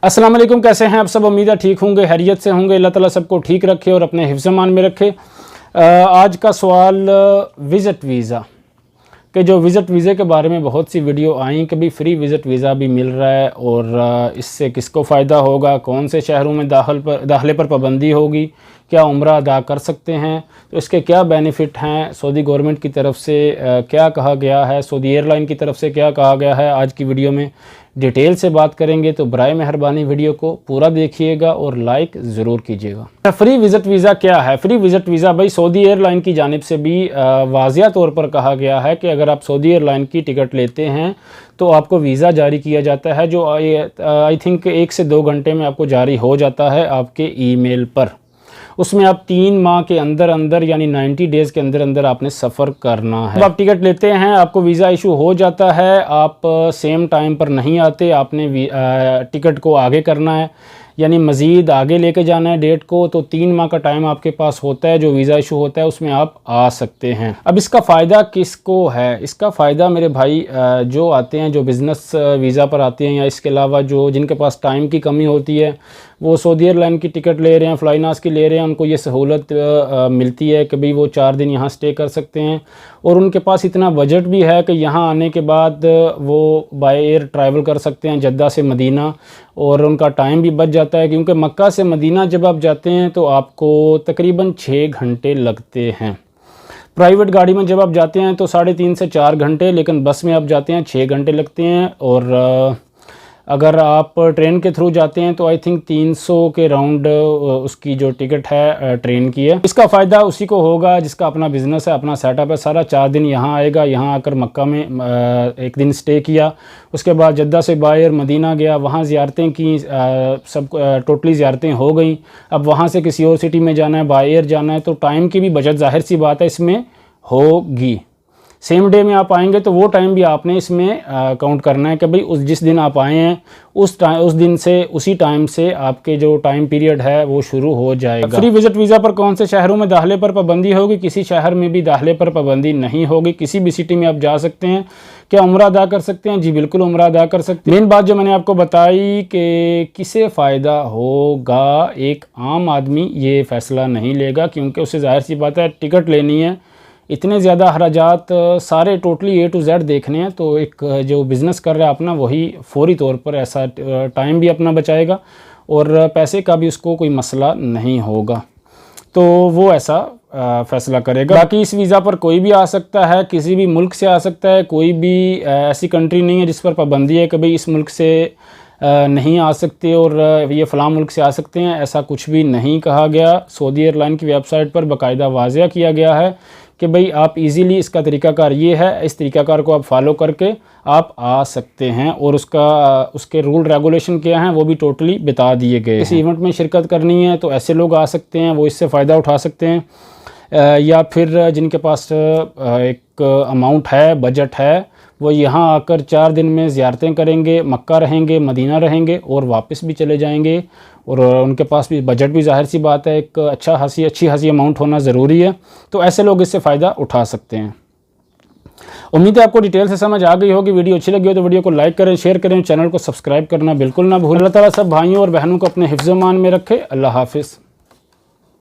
अस्सलाम वालेकुम, कैसे हैं आप सब? उम्मीद है ठीक होंगे, खैरियत से होंगे। अल्लाह ताला सबको ठीक रखे और अपने हिफ्ज़ मान में रखे। आज का सवाल विज़िट वीज़ा कि जो विज़िट वीज़े के बारे में बहुत सी वीडियो आई कि भाई फ्री विज़िट वीज़ा भी मिल रहा है और इससे किसको फ़ायदा होगा, कौन से शहरों में दाखिले पर पाबंदी होगी, क्या उम्रा अदा कर सकते हैं, तो इसके क्या बेनिफिट हैं, सऊदी गवर्नमेंट की तरफ से क्या कहा गया है, सऊदी एयरलाइन की तरफ से क्या कहा गया है। आज की वीडियो में डिटेल से बात करेंगे, तो बराए मेहरबानी वीडियो को पूरा देखिएगा और लाइक ज़रूर कीजिएगा। फ्री विज़िट वीज़ा क्या है? फ्री विज़िट वीज़ा भाई सऊदी एयरलाइन की जानिब से भी वाज़िया तौर पर कहा गया है कि अगर आप सऊदी एयरलाइन की टिकट लेते हैं तो आपको वीज़ा जारी किया जाता है, जो आई थिंक 1 से 2 घंटे में आपको जारी हो जाता है आपके ईमेल पर। उसमें आप 3 माह के अंदर अंदर यानी 90 डेज़ के अंदर अंदर आपने सफ़र करना है। जब आप टिकट लेते हैं आपको वीज़ा इशू हो जाता है, आप सेम टाइम पर नहीं आते, आपने टिकट को आगे करना है यानी मज़ीद आगे लेके जाना है डेट को, तो 3 माह का टाइम आपके पास होता है। जो वीज़ा इशू होता है उसमें आप आ सकते हैं। अब इसका फ़ायदा किसको है? इसका फ़ायदा मेरे भाई जो आते हैं, जो बिज़नेस वीज़ा पर आते हैं या इसके अलावा जो जिनके पास टाइम की कमी होती है, वो सऊदी एयरलाइन की टिकट ले रहे हैं, फ्लाइनास की ले रहे हैं, उनको ये सहूलत मिलती है कि भाई वो 4 दिन यहाँ स्टे कर सकते हैं और उनके पास इतना बजट भी है कि यहाँ आने के बाद वो बाय एयर ट्रैवल कर सकते हैं जद्दा से मदीना, और उनका टाइम भी बच जाता है क्योंकि मक्का से मदीना जब आप जाते हैं तो आपको तकरीबन 6 घंटे लगते हैं। प्राइवेट गाड़ी में जब आप जाते हैं तो 3.5 से 4 घंटे, लेकिन बस में आप जाते हैं 6 घंटे लगते हैं। और अगर आप ट्रेन के थ्रू जाते हैं तो आई थिंक 300 के राउंड उसकी जो टिकट है ट्रेन की है। इसका फ़ायदा उसी को होगा जिसका अपना बिज़नेस है, अपना सेटअप है सारा। 4 दिन यहाँ आएगा, यहाँ आकर मक्का में 1 दिन स्टे किया, उसके बाद जद्दा से बाहर मदीना गया, वहाँ ज़ियारतें की, सब टोटली ज़ियारतें हो गई। अब वहाँ से किसी और सिटी में जाना है, बाय एयर जाना है, तो टाइम की भी बचत ज़ाहिर सी बात है इसमें होगी। सेम डे में आप आएंगे तो वो टाइम भी आपने इसमें काउंट करना है कि भाई जिस दिन आप आए हैं उस दिन से उसी टाइम से आपके जो टाइम पीरियड है वो शुरू हो जाएगा। फ्री विज़िट वीज़ा पर कौन से शहरों में दाखिले पर पाबंदी होगी? किसी शहर में भी दाखिले पर पाबंदी नहीं होगी, किसी भी सिटी में आप जा सकते हैं। क्या उम्रा अदा कर सकते हैं? जी बिल्कुल उम्रा अदा कर सकते हैं। मेन बात जो मैंने आपको बताई कि किसे फ़ायदा होगा, एक आम आदमी ये फ़ैसला नहीं लेगा क्योंकि उसे ज़ाहिर सी बात है टिकट लेनी है, इतने ज़्यादा अखराजात सारे टोटली A to Z देखने हैं, तो एक जो बिज़नेस कर रहा है अपना वही फौरी तौर पर ऐसा टाइम भी अपना बचाएगा और पैसे का भी उसको कोई मसला नहीं होगा, तो वो ऐसा फ़ैसला करेगा। बाकी इस वीज़ा पर कोई भी आ सकता है, किसी भी मुल्क से आ सकता है, कोई भी ऐसी कंट्री नहीं है जिस पर पाबंदी है कि भाई इस मुल्क से नहीं आ सकते और ये फ़लाँ मुल्क से आ सकते हैं, ऐसा कुछ भी नहीं कहा गया। सऊदी एयरलाइन की वेबसाइट पर बाकायदा वाज़िया किया गया है कि भाई आप इजीली, इसका तरीक़ाकार ये है, इस तरीक़ाकार को आप फॉलो करके आप आ सकते हैं और उसके रूल रेगुलेशन क्या हैं वो भी टोटली बता दिए गए। इस इवेंट में शिरकत करनी है तो ऐसे लोग आ सकते हैं, वो इससे फ़ायदा उठा सकते हैं, या फिर जिनके पास एक अमाउंट है, बजट है, वो यहाँ आकर 4 दिन में ज़ियारतें करेंगे, मक्का रहेंगे, मदीना रहेंगे और वापस भी चले जाएंगे, और उनके पास भी बजट भी ज़ाहिर सी बात है एक अच्छी खासी अमाउंट होना ज़रूरी है, तो ऐसे लोग इससे फ़ायदा उठा सकते हैं। उम्मीद है आपको डिटेल से समझ आ गई होगी। वीडियो अच्छी लगी हो तो वीडियो को लाइक करें, शेयर करें, चैनल को सब्सक्राइब करना बिल्कुल ना भूलें। अल्लाह ताला सब भाइयों और बहनों को अपने हिफ्ज़-ए-मान में रखे। अल्लाह हाफ़िज़।